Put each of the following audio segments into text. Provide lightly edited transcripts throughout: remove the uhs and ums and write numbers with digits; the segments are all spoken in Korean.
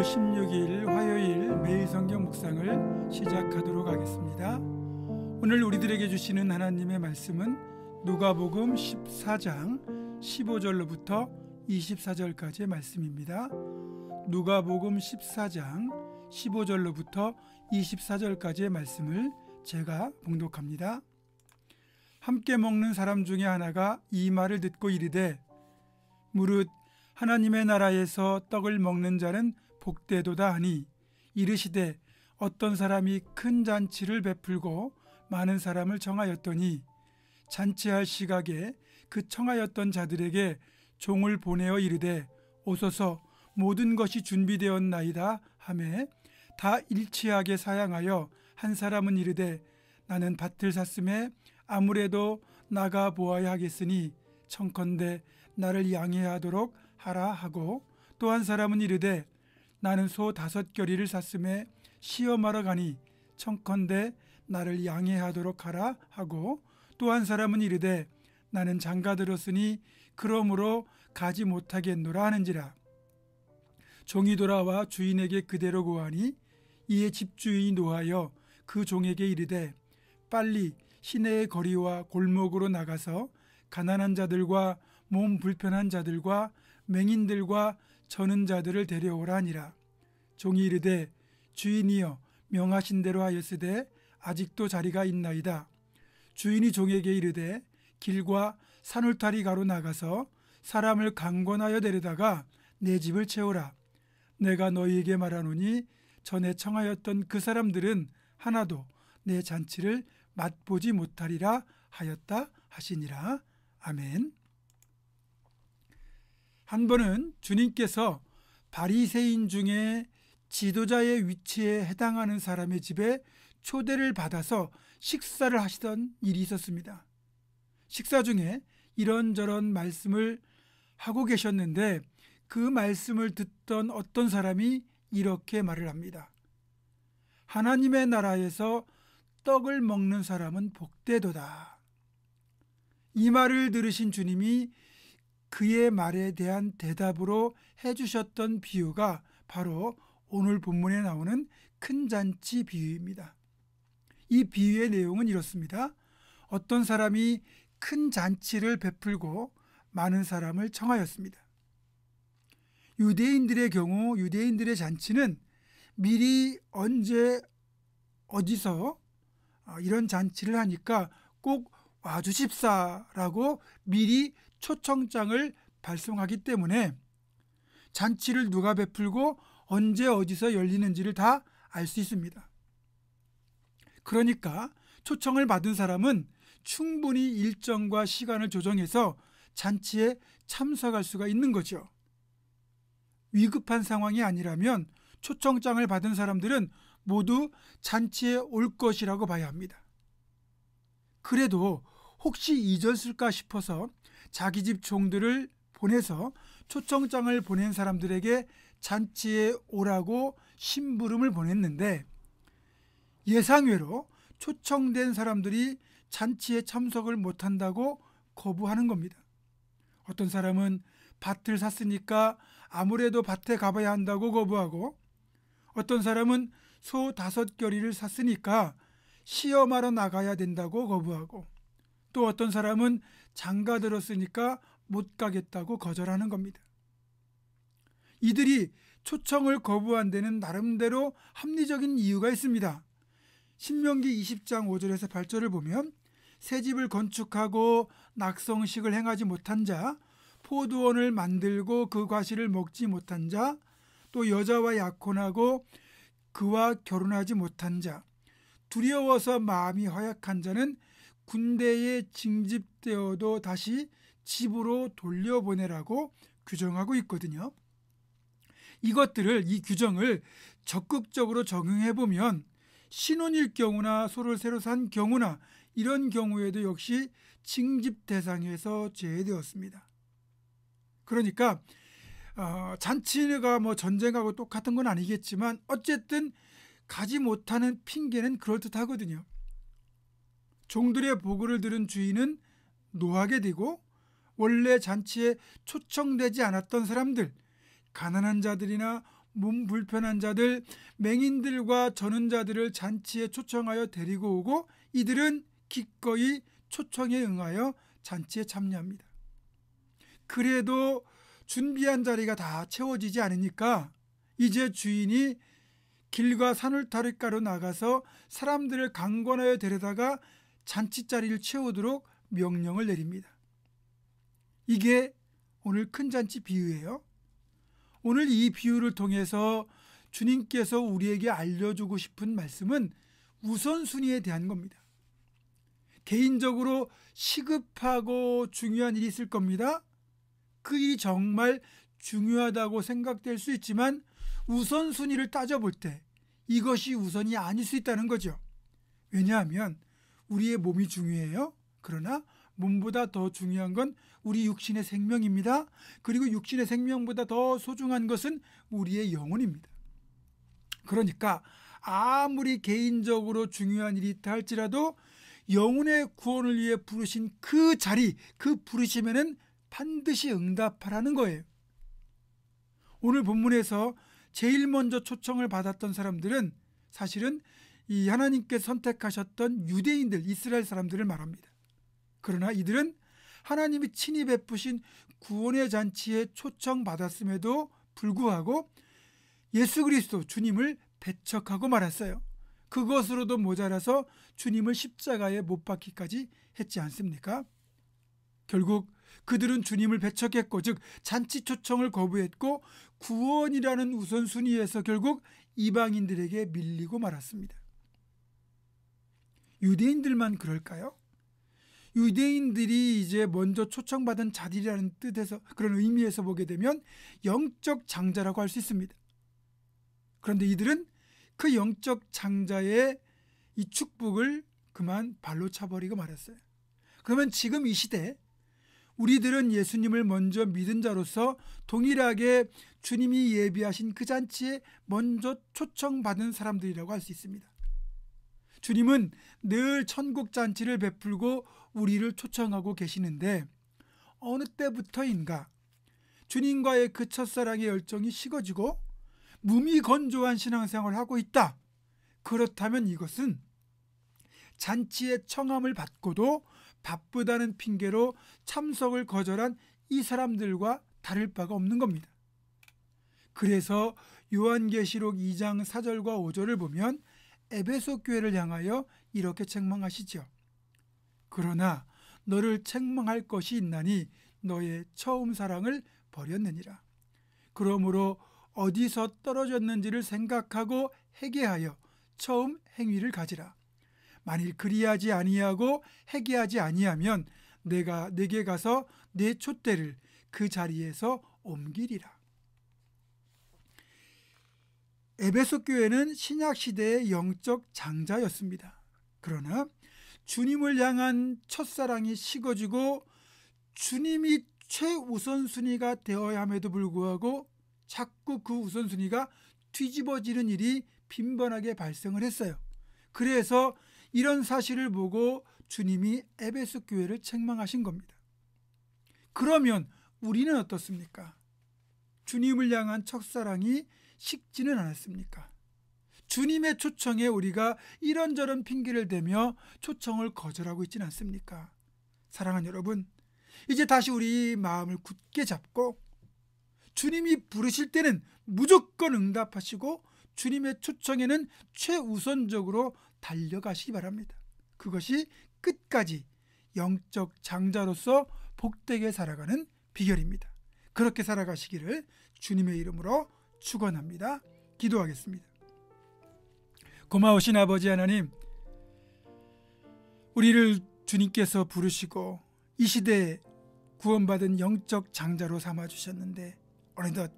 5월 16일 화요일 매일 성경 묵상을 시작하도록 하겠습니다. 오늘 우리들에게 주시는 하나님의 말씀은 누가복음 14장 15절로부터 24절까지의 말씀입니다. 누가복음 14장 15절로부터 24절까지의 말씀을 제가 봉독합니다. 함께 먹는 사람 중에 하나가 이 말을 듣고 이르되 무릇 하나님의 나라에서 떡을 먹는 자는 복되도다 하니 이르시되 어떤 사람이 큰 잔치를 베풀고 많은 사람을 청하였더니 잔치할 시각에 그 청하였던 자들에게 종을 보내어 이르되 오소서 모든 것이 준비되었나이다 하매 다 일치하게 사양하여 한 사람은 이르되 나는 밭을 샀음에 아무래도 나가 보아야 하겠으니 청컨대 나를 양해하도록 하라 하고 또 한 사람은 이르되 나는 소 5겨리를 샀음에 시험하러 가니 청컨대 나를 양해하도록 하라 하고 또 한 사람은 이르되 나는 장가 들었으니 그러므로 가지 못하겠노라 하는지라. 종이 돌아와 주인에게 그대로 고하니 이에 집주인이 노하여 그 종에게 이르되 빨리 시내의 거리와 골목으로 나가서 가난한 자들과 몸 불편한 자들과 맹인들과 저는 자들을 데려오라 하니라. 종이 이르되 주인이여 명하신 대로 하였으되 아직도 자리가 있나이다. 주인이 종에게 이르되 길과 산울타리 가로 나가서 사람을 강권하여 데려다가 내 집을 채우라. 내가 너희에게 말하노니 전에 청하였던 그 사람들은 하나도 내 잔치를 맛보지 못하리라 하였다 하시니라. 아멘. 한 번은 주님께서 바리새인 중에 지도자의 위치에 해당하는 사람의 집에 초대를 받아서 식사를 하시던 일이 있었습니다. 식사 중에 이런저런 말씀을 하고 계셨는데 그 말씀을 듣던 어떤 사람이 이렇게 말을 합니다. 하나님의 나라에서 떡을 먹는 사람은 복되도다. 이 말을 들으신 주님이 그의 말에 대한 대답으로 해주셨던 비유가 바로 오늘 본문에 나오는 큰 잔치 비유입니다. 이 비유의 내용은 이렇습니다. 어떤 사람이 큰 잔치를 베풀고 많은 사람을 청하였습니다. 유대인들의 경우 유대인들의 잔치는 미리 언제 어디서 이런 잔치를 하니까 꼭 와주십사라고 미리 초청장을 발송하기 때문에 잔치를 누가 베풀고 언제 어디서 열리는지를 다 알 수 있습니다. 그러니까 초청을 받은 사람은 충분히 일정과 시간을 조정해서 잔치에 참석할 수가 있는 거죠. 위급한 상황이 아니라면 초청장을 받은 사람들은 모두 잔치에 올 것이라고 봐야 합니다. 그래도 혹시 잊었을까 싶어서 자기 집 종들을 보내서 초청장을 보낸 사람들에게 잔치에 오라고 심부름을 보냈는데 예상외로 초청된 사람들이 잔치에 참석을 못한다고 거부하는 겁니다. 어떤 사람은 밭을 샀으니까 아무래도 밭에 가봐야 한다고 거부하고 어떤 사람은 소 5겨리를 샀으니까 시험하러 나가야 된다고 거부하고 또 어떤 사람은 장가 들었으니까 못 가겠다고 거절하는 겁니다. 이들이 초청을 거부한 데는 나름대로 합리적인 이유가 있습니다. 신명기 20장 5절에서 8절을 보면 새 집을 건축하고 낙성식을 행하지 못한 자, 포도원을 만들고 그 과실을 먹지 못한 자, 또 여자와 약혼하고 그와 결혼하지 못한 자, 두려워서 마음이 허약한 자는 군대에 징집되어도 다시 집으로 돌려보내라고 규정하고 있거든요. 이 규정을 적극적으로 적용해보면 신혼일 경우나 소를 새로 산 경우나 이런 경우에도 역시 징집 대상에서 제외되었습니다. 그러니까 잔치가 전쟁하고 똑같은 건 아니겠지만 어쨌든 가지 못하는 핑계는 그럴듯하거든요. 종들의 보고를 들은 주인은 노하게 되고 원래 잔치에 초청되지 않았던 사람들, 가난한 자들이나 몸 불편한 자들, 맹인들과 저는 자들을 잔치에 초청하여 데리고 오고 이들은 기꺼이 초청에 응하여 잔치에 참여합니다. 그래도 준비한 자리가 다 채워지지 않으니까 이제 주인이 길과 산울타리가로 나가서 사람들을 강권하여 데려다가 잔치자리를 채우도록 명령을 내립니다. 이게 오늘 큰 잔치 비유예요. 오늘 이 비유를 통해서 주님께서 우리에게 알려주고 싶은 말씀은 우선순위에 대한 겁니다. 개인적으로 시급하고 중요한 일이 있을 겁니다. 그 일이 정말 중요하다고 생각될 수 있지만 우선순위를 따져볼 때 이것이 우선이 아닐 수 있다는 거죠. 왜냐하면 우리의 몸이 중요해요. 그러나 몸보다 더 중요한 건 우리 육신의 생명입니다. 그리고 육신의 생명보다 더 소중한 것은 우리의 영혼입니다. 그러니까 아무리 개인적으로 중요한 일이 있다 할지라도 영혼의 구원을 위해 부르신 그 자리, 그 부르심에는 반드시 응답하라는 거예요. 오늘 본문에서 제일 먼저 초청을 받았던 사람들은 사실은 이 하나님께서 선택하셨던 유대인들, 이스라엘 사람들을 말합니다. 그러나 이들은 하나님이 친히 베푸신 구원의 잔치에 초청받았음에도 불구하고 예수 그리스도 주님을 배척하고 말았어요. 그것으로도 모자라서 주님을 십자가에 못 박기까지 했지 않습니까? 결국 그들은 주님을 배척했고, 즉 잔치 초청을 거부했고 구원이라는 우선순위에서 결국 이방인들에게 밀리고 말았습니다. 유대인들만 그럴까요? 유대인들이 이제 먼저 초청받은 자들이라는 뜻에서, 그런 의미에서 보게 되면 영적 장자라고 할 수 있습니다. 그런데 이들은 그 영적 장자의 이 축복을 그만 발로 차버리고 말았어요. 그러면 지금 이 시대 우리들은 예수님을 먼저 믿은 자로서 동일하게 주님이 예비하신 그 잔치에 먼저 초청받은 사람들이라고 할 수 있습니다. 주님은 늘 천국 잔치를 베풀고 우리를 초청하고 계시는데 어느 때부터인가 주님과의 그 첫사랑의 열정이 식어지고 무미건조한 신앙생활을 하고 있다. 그렇다면 이것은 잔치의 청함을 받고도 바쁘다는 핑계로 참석을 거절한 이 사람들과 다를 바가 없는 겁니다. 그래서 요한계시록 2장 4절과 5절을 보면 에베소 교회를 향하여 이렇게 책망하시죠. 그러나 너를 책망할 것이 있나니 너의 처음 사랑을 버렸느니라. 그러므로 어디서 떨어졌는지를 생각하고 회개하여 처음 행위를 가지라. 만일 그리하지 아니하고 회개하지 아니하면 내가 내게 가서 내 촛대를 그 자리에서 옮기리라. 에베소 교회는 신약 시대의 영적 장자였습니다. 그러나 주님을 향한 첫사랑이 식어지고 주님이 최우선순위가 되어야 함에도 불구하고 자꾸 그 우선순위가 뒤집어지는 일이 빈번하게 발생을 했어요. 그래서 이런 사실을 보고 주님이 에베소 교회를 책망하신 겁니다. 그러면 우리는 어떻습니까? 주님을 향한 첫사랑이 식지는 않았습니까? 주님의 초청에 우리가 이런저런 핑계를 대며 초청을 거절하고 있지는 않습니까? 사랑하는 여러분, 이제 다시 우리 마음을 굳게 잡고 주님이 부르실 때는 무조건 응답하시고 주님의 초청에는 최우선적으로 달려가시기 바랍니다. 그것이 끝까지 영적 장자로서 복되게 살아가는 비결입니다. 그렇게 살아가시기를 주님의 이름으로 축원합니다. 기도하겠습니다. 고마우신 아버지 하나님, 우리를 주님께서 부르시고 이 시대에 구원받은 영적 장자로 삼아주셨는데 어느덧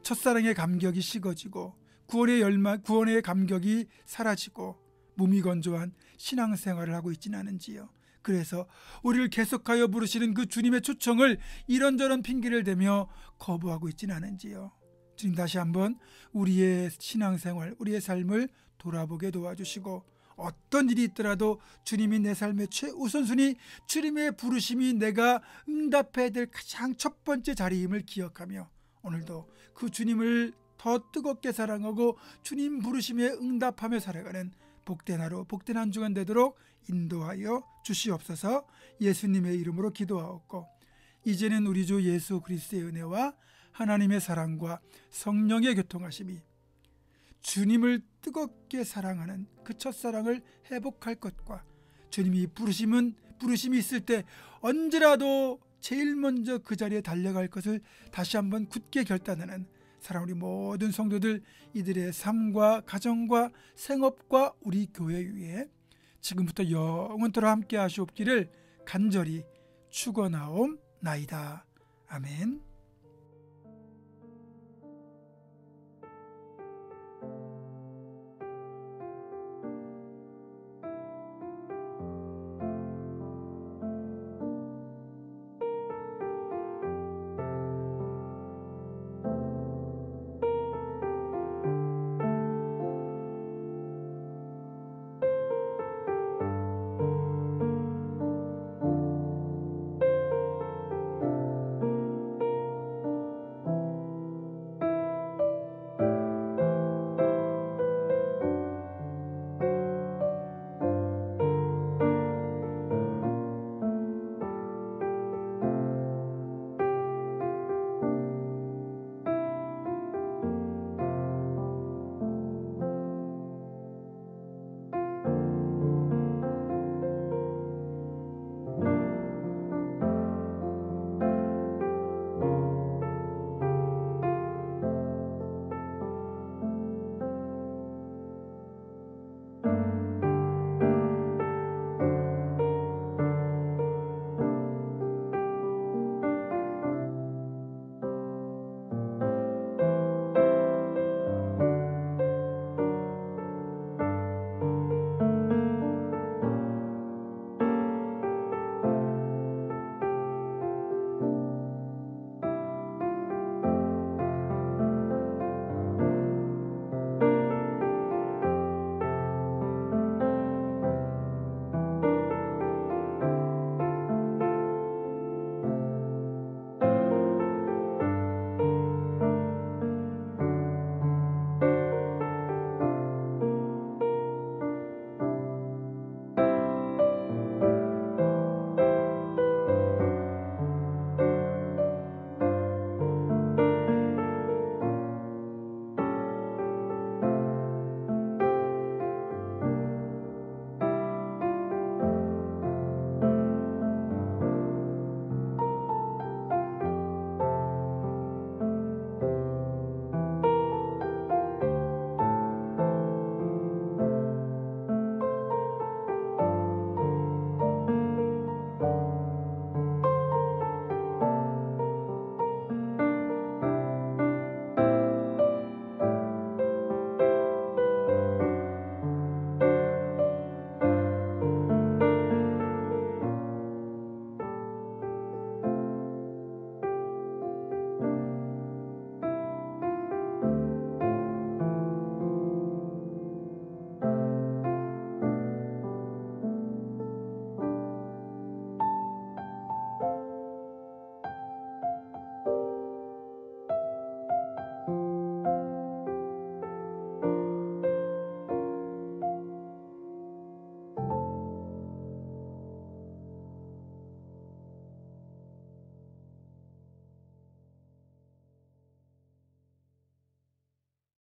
첫사랑의 감격이 식어지고 구원의 감격이 사라지고 무미건조한 신앙생활을 하고 있지는 않은지요. 그래서 우리를 계속하여 부르시는 그 주님의 초청을 이런저런 핑계를 대며 거부하고 있지는 않은지요. 주님, 다시 한번 우리의 신앙생활, 우리의 삶을 돌아보게 도와주시고 어떤 일이 있더라도 주님이 내 삶의 최우선순위, 주님의 부르심이 내가 응답해야 될 가장 첫 번째 자리임을 기억하며 오늘도 그 주님을 더 뜨겁게 사랑하고 주님 부르심에 응답하며 살아가는 복된 하루, 복된 한 주간 되도록 인도하여 주시옵소서. 예수님의 이름으로 기도하옵고, 이제는 우리 주 예수 그리스도의 은혜와 하나님의 사랑과 성령의 교통하심이 주님을 뜨겁게 사랑하는 그 첫사랑을 회복할 것과, 주님이 부르심이 있을 때 언제라도 제일 먼저 그 자리에 달려갈 것을 다시 한번 굳게 결단하는 사랑하는 우리 모든 성도들, 이들의 삶과 가정과 생업과 우리 교회 위에 지금부터 영원토록 함께 하시옵기를 간절히 축원하옵나이다. 아멘.